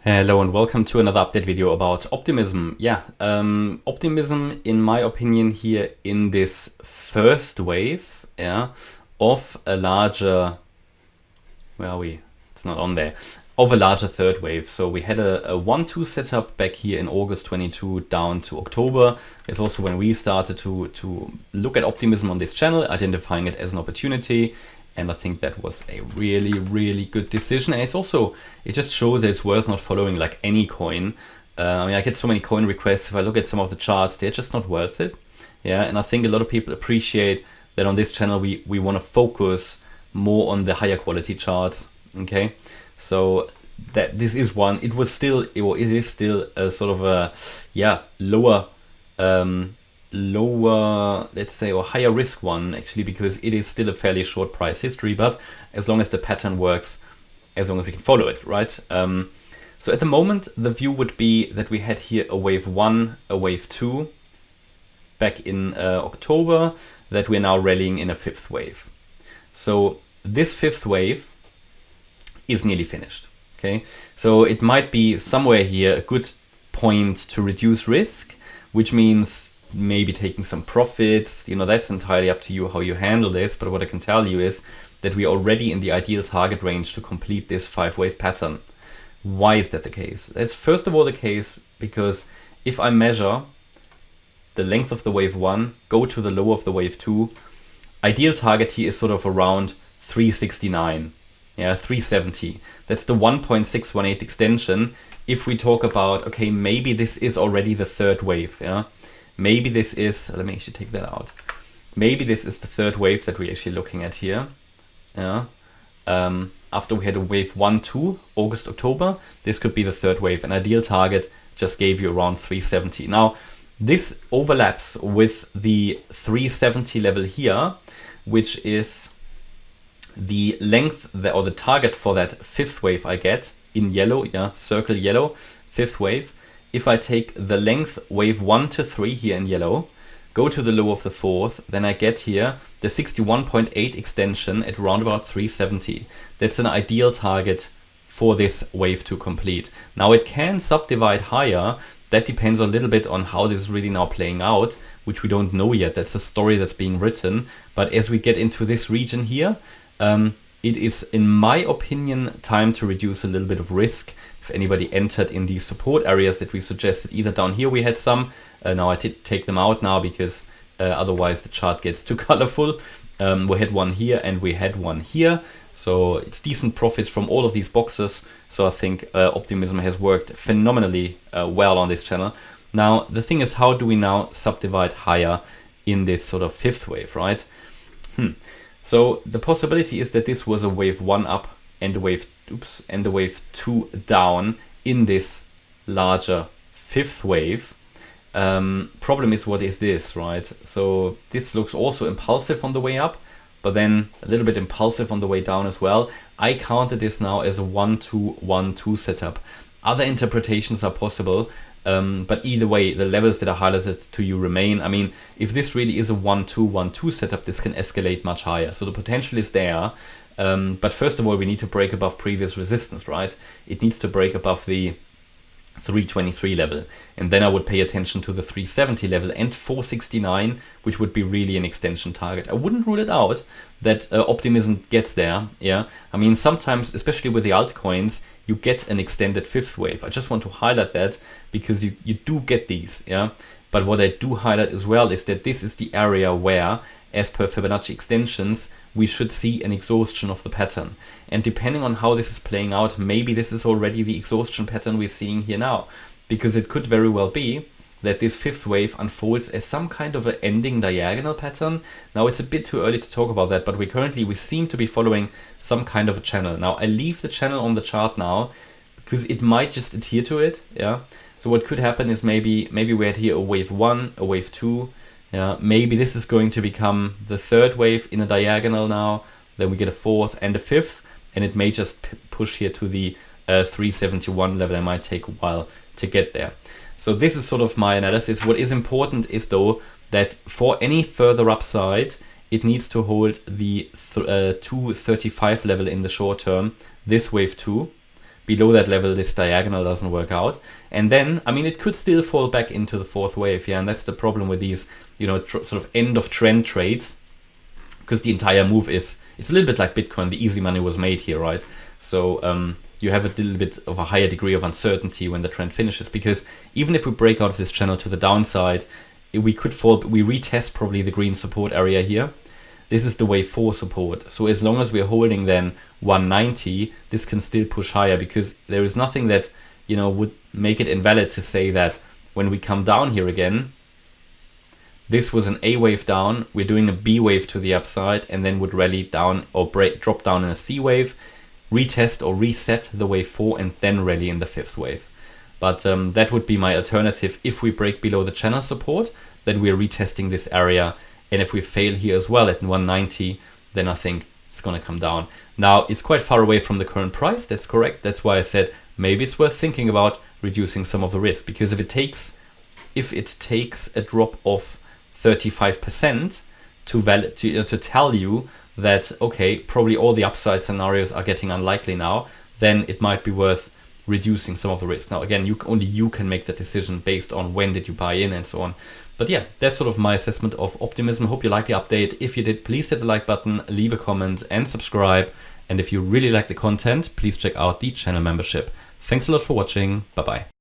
Hello and welcome to another update video about optimism. Optimism, in my opinion, here in this first wave, of a larger, where are we? It's not on there. Of a larger third wave. So we had a 1-2 setup back here in August 22 down to October. It's also when we started to look at optimism on this channel, identifying it as an opportunity. And I think that was a really, really good decision. And it just shows that it's worth not following like any coin. I get so many coin requests. If I look at some of the charts, they're just not worth it. And I think a lot of people appreciate that on this channel, we want to focus more on the higher quality charts. Okay, so that this is one. It is still a sort of a lower, let's say, or higher risk one, actually, because it is still a fairly short price history, but as long as the pattern works, as long as we can follow it, right? So at the moment, the view would be that we had here a wave 1, a wave 2 back in October, that we're now rallying in a fifth wave. So this fifth wave is nearly finished, okay? So it might be somewhere here a good point to reduce risk, which means maybe taking some profits. That's entirely up to you how you handle this, but what I can tell you is that we are already in the ideal target range to complete this 5-wave pattern. Why is that the case? That's first of all the case because if I measure the length of the wave 1, go to the low of the wave 2, ideal target here is sort of around 369, 370. That's the 1.618 extension. If we talk about, okay, maybe this is already the third wave, maybe this is, let me actually take that out. Maybe this is the third wave that we're actually looking at here. After we had a wave 1, 2, August, October, this could be the third wave. An ideal target just gave you around 370. Now, this overlaps with the 370 level here, which is the length or the target for that fifth wave I get in yellow, circle yellow, fifth wave. If I take the length wave 1 to 3 here in yellow, go to the low of the fourth, then I get here the 61.8 extension at around about 370. That's an ideal target for this wave to complete. Now it can subdivide higher. That depends a little bit on how this is really now playing out, which we don't know yet. That's a story that's being written. But as we get into this region here, it is, in my opinion, time to reduce a little bit of risk. If anybody entered in these support areas that we suggested, either down here we had some, now I take them out now because otherwise the chart gets too colorful. We had one here and we had one here. So it's decent profits from all of these boxes. So I think Optimism has worked phenomenally well on this channel. Now, the thing is, how do we now subdivide higher in this sort of fifth wave, right? So the possibility is that this was a wave 1 up and a wave 2 down in this larger fifth wave. Problem is, what is this, right? So this looks also impulsive on the way up, but then a little bit impulsive on the way down as well. I counted this now as a 1-2-1-2 setup. Other interpretations are possible, but either way, the levels that are highlighted to you remain. I mean, if this really is a 1-2-1-2 setup, this can escalate much higher. So the potential is there. But first of all, we need to break above previous resistance, right? It needs to break above the 323 level. And then I would pay attention to the 370 level and 469, which would be really an extension target. I wouldn't rule it out that Optimism gets there. I mean, sometimes, especially with the altcoins, you get an extended fifth wave. I just want to highlight that because you do get these. But what I do highlight as well is that this is the area where, as per Fibonacci extensions, we should see an exhaustion of the pattern. And depending on how this is playing out, maybe this is already the exhaustion pattern we're seeing here now, because it could very well be that this fifth wave unfolds as some kind of an ending diagonal pattern. Now, it's a bit too early to talk about that, but we seem to be following some kind of a channel. Now, I leave the channel on the chart now because it might just adhere to it. So what could happen is maybe we had here a wave 1, a wave 2. Maybe this is going to become the third wave in a diagonal now. Then we get a fourth and a fifth, and it may just push here to the 371 level. It might take a while to get there. So this is sort of my analysis. What is important is, though, that for any further upside, it needs to hold the 235 level in the short term, this wave 2, below that level, this diagonal doesn't work out. And then, I mean, it could still fall back into the fourth wave, yeah, and that's the problem with these, you know, sort of end of trend trades, because the entire move it's a little bit like Bitcoin. The easy money was made here, right? So you have a little bit of a higher degree of uncertainty when the trend finishes, because even if we break out of this channel to the downside, we could fall, we retest probably the green support area here. This is the wave 4 support. So as long as we're holding then 190, this can still push higher, because there is nothing that, you know, would make it invalid to say that when we come down here again, this was an A wave down, we're doing a B wave to the upside, and then would rally down or drop down in a C wave, retest or reset the wave 4, and then rally in the 5th wave. But that would be my alternative if we break below the channel support, then we're retesting this area. And if we fail here as well at 190, then I think it's going to come down. Now, it's quite far away from the current price, that's correct. That's why I said maybe it's worth thinking about reducing some of the risk, because if it takes a drop of 35% to tell you that, okay, probably all the upside scenarios are getting unlikely now, then it might be worth reducing some of the risk. Now, again, only you can make that decision based on when did you buy in and so on. But yeah, that's sort of my assessment of Optimism. Hope you liked the update. If you did, please hit the like button, leave a comment and subscribe. And if you really like the content, please check out the channel membership. Thanks a lot for watching. Bye-bye.